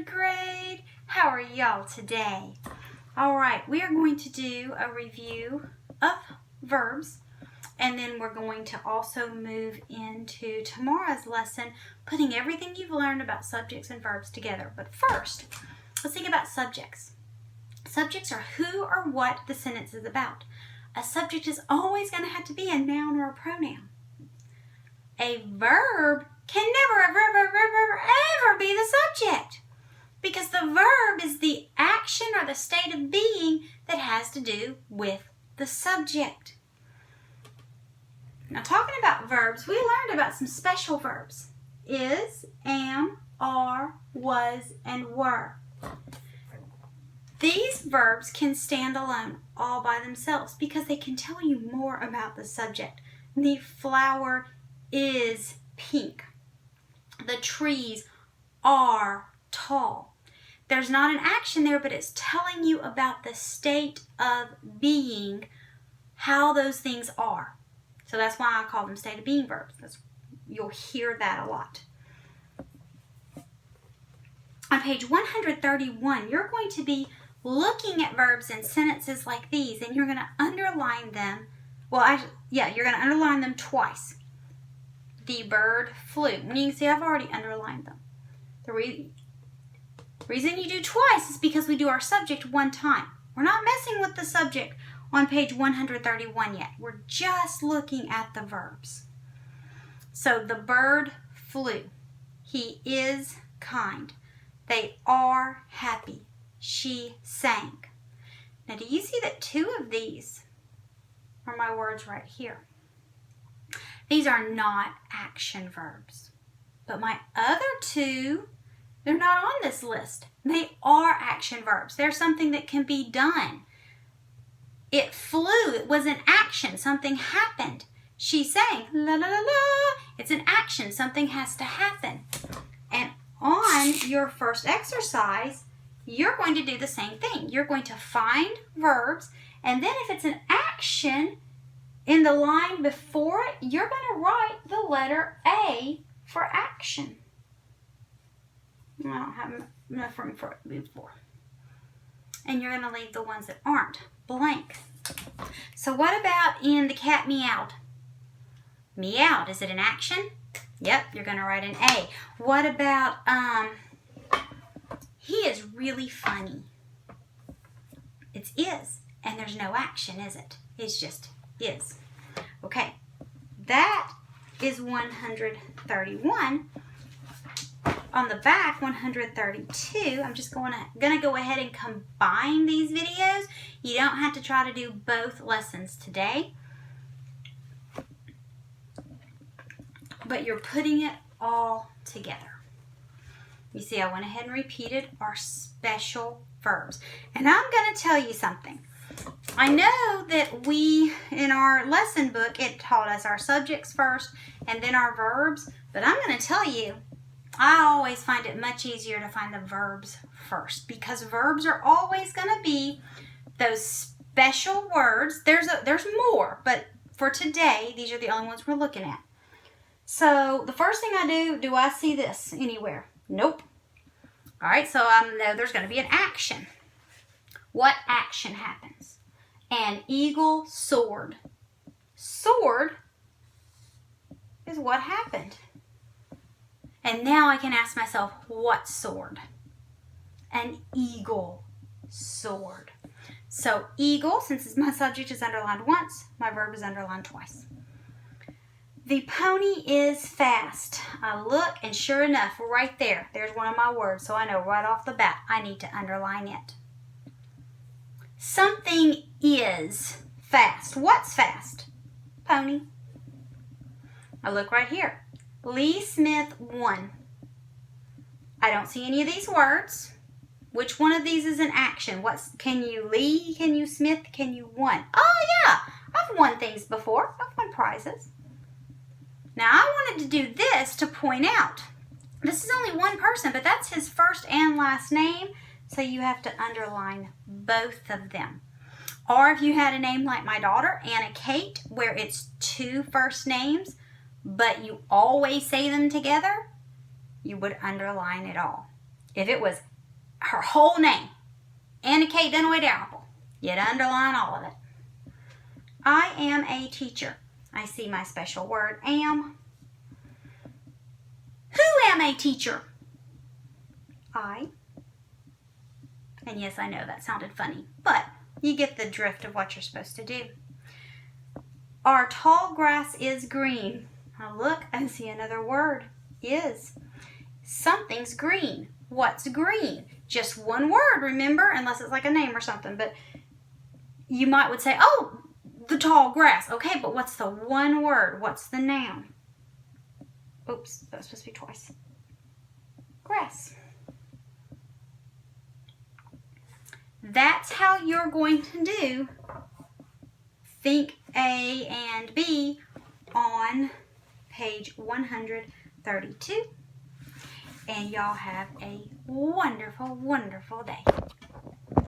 third grade. How are y'all today? All right, we are going to do a review of verbs, and then we're going to also move into tomorrow's lesson, putting everything you've learned about subjects and verbs together. But first, let's think about subjects. Subjects are who or what the sentence is about. A subject is always going to have to be a noun or a pronoun. A verb can never, ever be the subject, because the verb is the action or the state of being that has to do with the subject. Now, talking about verbs, we learned about some special verbs. Is, am, are, was, and were. These verbs can stand alone all by themselves because they can tell you more about the subject. The flower is pink. The trees are tall. There's not an action there, but it's telling you about the state of being, how those things are. So that's why I call them state of being verbs. You'll hear that a lot. On page 131, you're going to be looking at verbs in sentences like these, and you're going to underline them. You're going to underline them twice. The bird flew. And you can see I've already underlined them. The reason you do twice is because we do our subject one time. We're not messing with the subject on page 131 yet. We're just looking at the verbs. So the bird flew. He is kind. They are happy. She sang. Now, do you see that two of these are my words right here? These are not action verbs. But my other two, they're not on this list. They are action verbs. They're something that can be done. It flew. It was an action. Something happened. She sang. La la la la. It's an action. Something has to happen. And on your first exercise, you're going to do the same thing. You're going to find verbs, and then if it's an action, in the line before it, you're going to write the letter A for action. I don't have enough room for it before. And you're going to leave the ones that aren't blank. So what about in the cat meowed? Meowed, is it an action? Yep, you're going to write an A. What about, he is really funny? It's is, and there's no action, is it? It's just is. Okay, that is 131. On the back, 132, I'm just gonna go ahead and combine these videos. You don't have to try to do both lessons today, but you're putting it all together. You see, I went ahead and repeated our special verbs. And I'm going to tell you something. I know that in our lesson book, it taught us our subjects first and then our verbs. But I'm going to tell you, I always find it much easier to find the verbs first, because verbs are always going to be those special words. There's more, but for today, these are the only ones we're looking at. So the first thing I do I see this anywhere? Nope. All right, so I know there's going to be an action. What action happens? An eagle soared. Soared is what happened. And now I can ask myself, what soared? An eagle soared. So eagle, since my subject is underlined once, my verb is underlined twice. The pony is fast. I look, and sure enough, right there's one of my words, so I know right off the bat I need to underline it. Something is fast. What's fast? Pony. I look right here. Lee Smith won. I don't see any of these words. Which one of these is an action? Can you Lee? Can you Smith? Can you won? Oh yeah, I've won things before. I've won prizes. Now I wanted to do this to point out. This is only one person, but that's his first and last name. So you have to underline both of them. Or if you had a name like my daughter, Anna Kate, where it's two first names, but you always say them together, you would underline it all. If it was her whole name, Anna Kate Dunaway Dalrymple, you'd underline all of it. I am a teacher. I see my special word, am. Who am a teacher? I. And yes, I know that sounded funny, but you get the drift of what you're supposed to do. Our tall grass is green. Now look, I see another word, is. Something's green. What's green? Just one word, remember? Unless it's like a name or something, but you would say, oh, the tall grass. Okay, but what's the one word? What's the noun? Oops, that was supposed to be twice. Grass. That's how you're going to do Think A and B on page 132. And y'all have a wonderful, wonderful day.